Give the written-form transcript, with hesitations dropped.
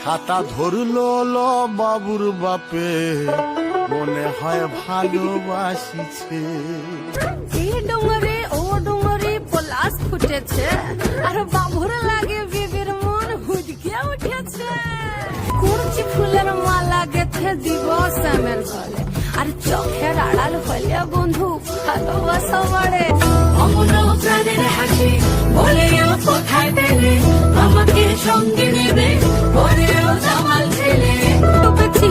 হাতা ধরলো বাবুর বাপে, মনে হয় ভালোবাসিছে। এই ডোঙরে ও ডোঙরে পলাশ ফুটেছে, আর বাবুর লাগে বিবির মন হুজকে উঠেছে। কুঞ্চি ফুলের মালা গেথে দিব শ্যামের ঘরে, আর চোখের আড়াল হলে বন্ধু ভালোবাসা বাড়ে। অমন প্রাণের হাসি বলেও কোথায় পেলে, আমাকে সঙ্গে নেবে বলেও জামাল ছেলে। ডুবেছি